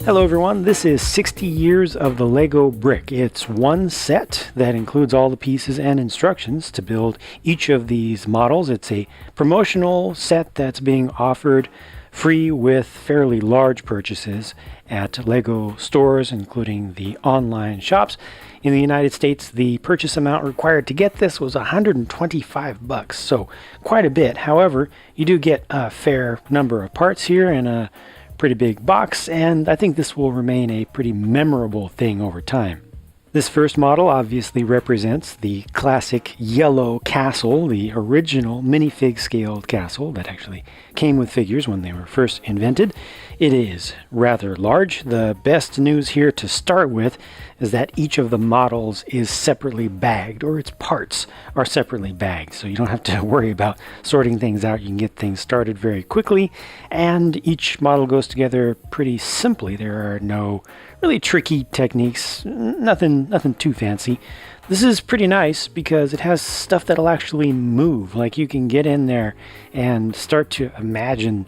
Hello everyone, this is 60 Years of the Lego Brick. It's one set that includes all the pieces and instructions to build each of these models. It's a promotional set that's being offered free with fairly large purchases at Lego stores, including the online shops. In the United States, the purchase amount required to get this was $125, so quite a bit. However, you do get a fair number of parts here and a pretty big box, and I think this will remain a pretty memorable thing over time. This first model obviously represents the classic yellow castle, the original minifig scaled castle that actually came with figures when they were first invented. It is rather large. The best news here to start with is that each of the models is separately bagged, or its parts are separately bagged, so you don't have to worry about sorting things out. You can get things started very quickly, and each model goes together pretty simply. There are no really tricky techniques, nothing too fancy. This is pretty nice because it has stuff that'll actually move. Like, you can get in there and start to imagine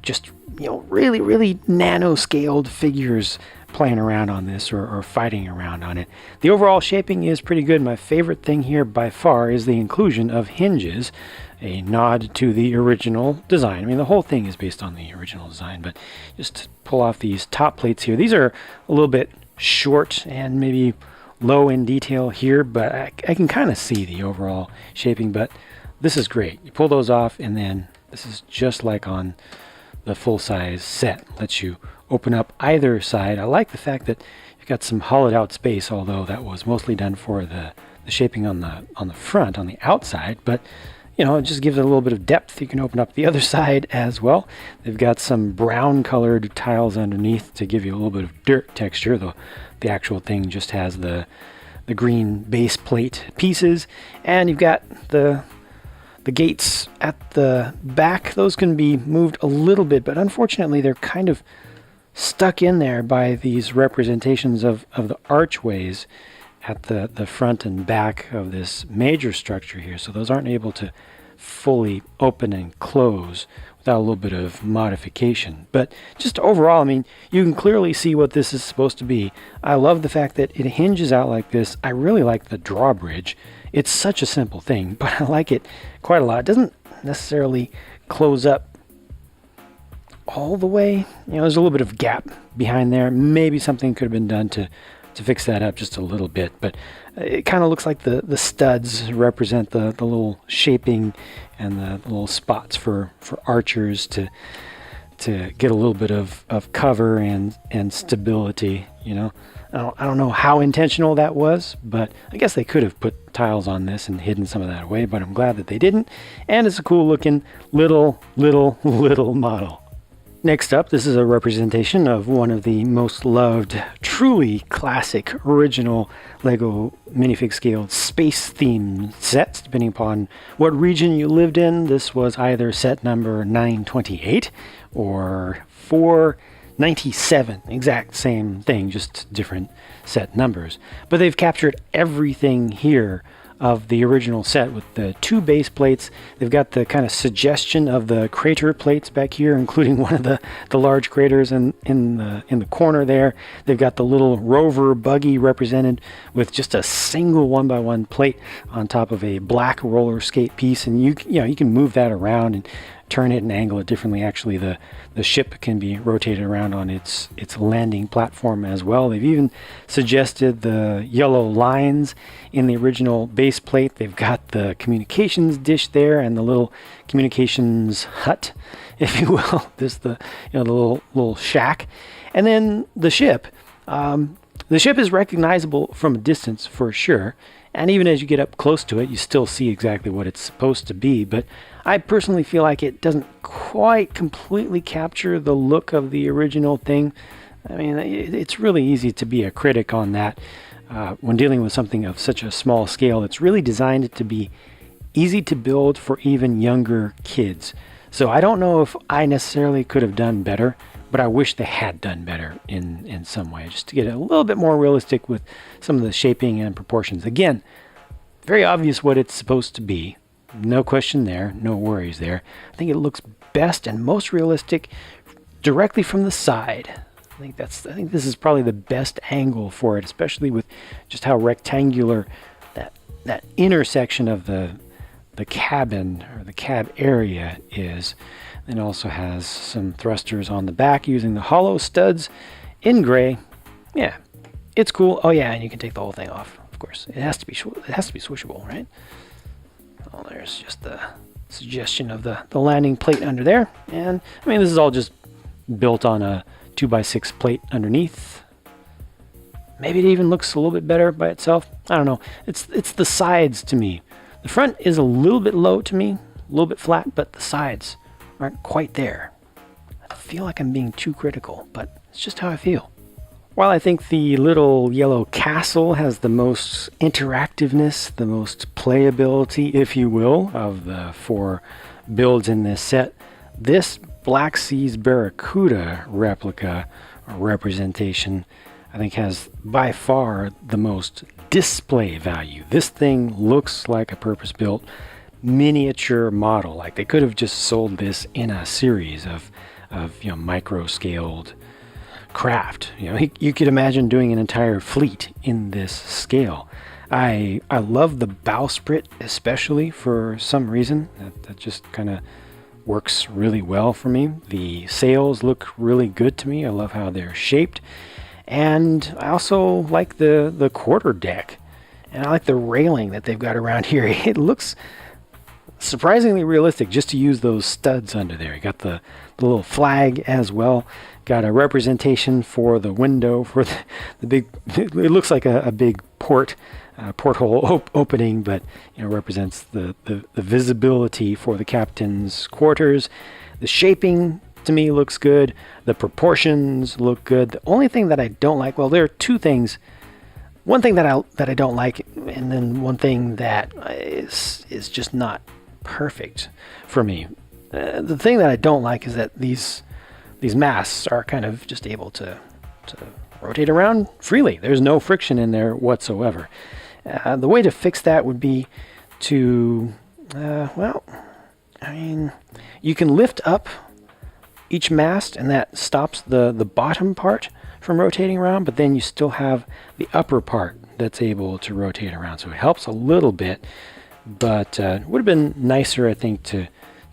just, really nano-scaled figures playing around on this or fighting around on it. The overall shaping is pretty good. My favorite thing here by far is the inclusion of hinges, a nod to the original design. I mean, the whole thing is based on the original design, but just pull off these top plates here. These are a little bit short and maybe low in detail here, but I can kind of see the overall shaping, but this is great. You pull those off, and then this is just like on the full-size set. Lets you open up either side. I like the fact that you've got some hollowed out space, although that was mostly done for the shaping on the front, on the outside, but it just gives it a little bit of depth. You can open up the other side as well. They've got some brown colored tiles underneath to give you a little bit of dirt texture, though the actual thing just has the green base plate pieces. And you've got the gates at the back. Those can be moved a little bit, but unfortunately they're kind of stuck in there by these representations of the archways at the front and back of this major structure here. So those aren't able to fully open and close without a little bit of modification. But just overall, I mean, you can clearly see what this is supposed to be. I love the fact that it hinges out like this. I really like the drawbridge. It's such a simple thing, but I like it quite a lot. It doesn't necessarily close up all the way. There's a little bit of gap behind there. Maybe something could have been done to fix that up just a little bit, but it kind of looks like the studs represent the little shaping and the little spots for archers to get a little bit of cover and stability. I don't know how intentional that was, but I guess they could have put tiles on this and hidden some of that away, but I'm glad that they didn't. And it's a cool looking little model. Next up, this is a representation of one of the most loved, truly classic, original Lego minifig scaled space themed sets, depending upon what region you lived in. This was either set number 928 or 497. Exact same thing, just different set numbers. But they've captured everything here of the original set with the two base plates. They've got the kind of suggestion of the crater plates back here, including one of the large craters in the corner there. They've got the little rover buggy represented with just a single 1x1 plate on top of a black roller skate piece, and you can move that around and turn it and angle it differently. Actually, the ship can be rotated around on its landing platform as well. They've even suggested the yellow lines in the original base plate. They've got the communications dish there and the little communications hut, if you will. This the little shack, and then the ship. The ship is recognizable from a distance for sure, and even as you get up close to it, you still see exactly what it's supposed to be. But I personally feel like it doesn't quite completely capture the look of the original thing. I mean, it's really easy to be a critic on that when dealing with something of such a small scale. It's really designed to be easy to build for even younger kids. So I don't know if I necessarily could have done better, but I wish they had done better in some way, just to get a little bit more realistic with some of the shaping and proportions. Again, very obvious what it's supposed to be. No question there, no worries there. I think it looks best and most realistic directly from the side. I think this is probably the best angle for it, especially with just how rectangular that intersection of the cabin or the cab area is. It also has some thrusters on the back using the hollow studs in gray. Yeah, it's cool. Oh yeah, and you can take the whole thing off. Of course, it has to be swishable, right? Oh, there's just the suggestion of the landing plate under there. And I mean, this is all just built on a 2x6 plate underneath. Maybe it even looks a little bit better by itself. I don't know. It's the sides to me. The front is a little bit low to me, a little bit flat, but the sides aren't quite there. I feel like I'm being too critical, but it's just how I feel. While I think the little yellow castle has the most interactiveness, the most playability, if you will, of the 4 builds in this set, this Black Seas Barracuda replica or representation, I think, has by far the most display value. This thing looks like a purpose-built miniature model. Like they could have just sold this in a series of micro-scaled craft. You could imagine doing an entire fleet in this scale. I love the bowsprit, especially for some reason. That just kind of works really well for me. The sails look really good to me. I love how they're shaped. And I also like the quarter deck. And I like the railing that they've got around here. It looks surprisingly realistic just to use those studs under there. You got the little flag as well. Got a representation for the window, for the big, it looks like a big porthole opening, but represents the visibility for the captain's quarters. The shaping to me looks good. The proportions look good. The only thing that I don't like, well, there are 2 things. One thing that I don't like, and then one thing that is just not perfect for me. The thing that I don't like is that these masts are kind of just able to rotate around freely. There's no friction in there whatsoever. The way to fix that would be to, you can lift up each mast and that stops the bottom part from rotating around, but then you still have the upper part that's able to rotate around. So it helps a little bit, but it would have been nicer, I think, to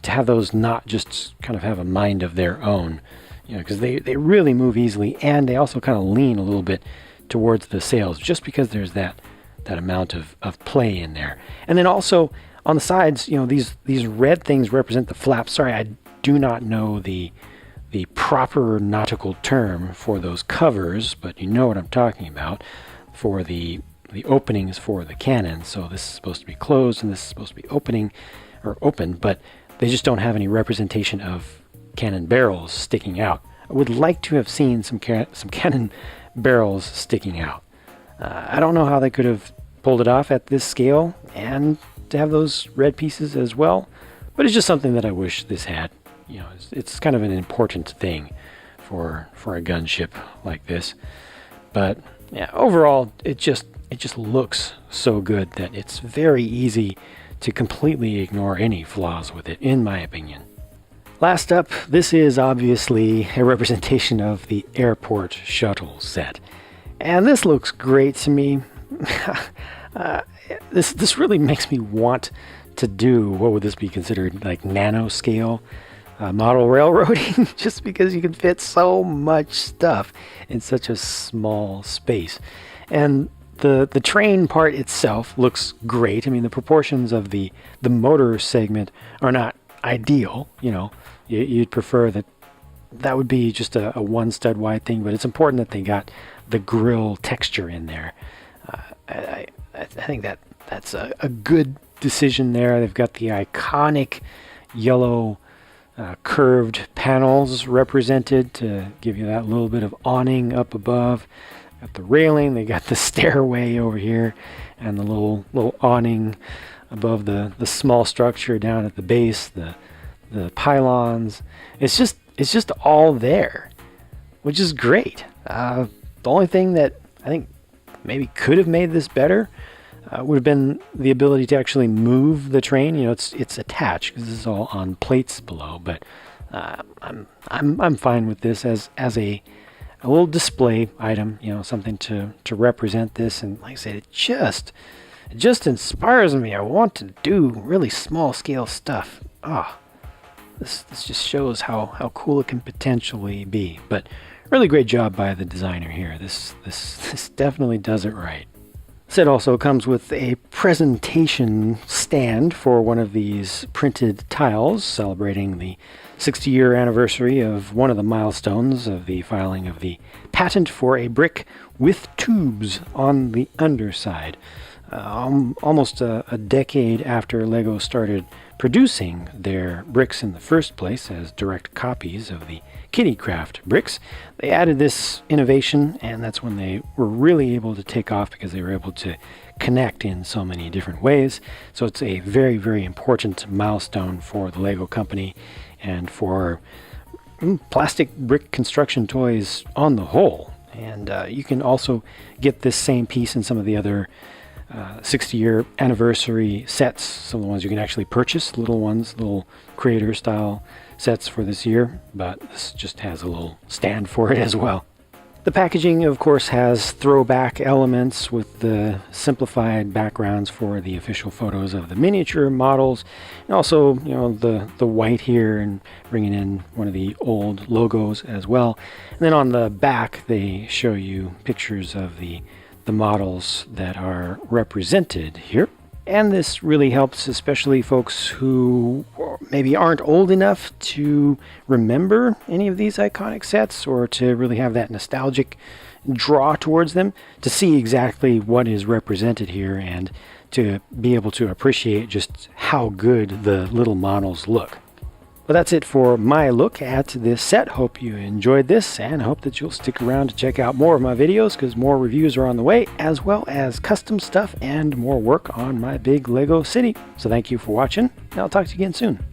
have those not just kind of have a mind of their own, because they really move easily, and they also kind of lean a little bit towards the sails just because there's that amount of play in there. And then also on the sides, these red things represent the flaps. Sorry, I do not know the proper nautical term for those covers, but you know what I'm talking about, for the openings for the cannon. So this is supposed to be closed and this is supposed to be open, but they just don't have any representation of cannon barrels sticking out. I would like to have seen some cannon barrels sticking out. I don't know how they could have pulled it off at this scale and to have those red pieces as well, but it's just something that I wish this had. It's kind of an important thing for a gunship like this. But yeah, overall, it just looks so good that it's very easy to completely ignore any flaws with it, in my opinion. Last up, this is obviously a representation of the airport shuttle set. And this looks great to me. This really makes me want to do, what would this be considered, like nanoscale model railroading, just because you can fit so much stuff in such a small space. And the train part itself looks great. I mean, the proportions of the motor segment are not ideal. You'd prefer that would be just a one stud wide thing, but it's important that they got the grill texture in there. I think that's a good decision there. They've got the iconic yellow curved panels represented to give you that little bit of awning up above. Got the railing, they got the stairway over here, and the little awning above the small structure down at the base, the pylons. It's just all there, which is great. The only thing that I think maybe could have made this better would have been the ability to actually move the train. It's attached because this is all on plates below, but I'm fine with this as a a little display item, you know, something to represent this. And like I said, it just inspires me. I want to do really small scale stuff. This just shows how cool it can potentially be. But really great job by the designer here. This definitely does it right. Set also comes with a presentation stand for one of these printed tiles celebrating the 60-year anniversary of one of the milestones of the filing of the patent for a brick with tubes on the underside. Almost a decade after LEGO started producing their bricks in the first place as direct copies of the KittyCraft bricks, they added this innovation, and that's when they were really able to take off because they were able to connect in so many different ways. So it's a very, very important milestone for the LEGO company and for plastic brick construction toys on the whole. And you can also get this same piece in some of the other 60-year anniversary sets, some of the ones you can actually purchase, little ones, little creator style sets for this year, but this just has a little stand for it as well. The packaging, of course, has throwback elements with the simplified backgrounds for the official photos of the miniature models, and also, you know, the white here and bringing in one of the old logos as well. And then on the back, they show you pictures of the models that are represented here. And this really helps especially folks who maybe aren't old enough to remember any of these iconic sets or to really have that nostalgic draw towards them, to see exactly what is represented here and to be able to appreciate just how good the little models look. Well, that's it for my look at this set. Hope you enjoyed this, and hope that you'll stick around to check out more of my videos, because more reviews are on the way, as well as custom stuff and more work on my big LEGO city. So thank you for watching, and I'll talk to you again soon.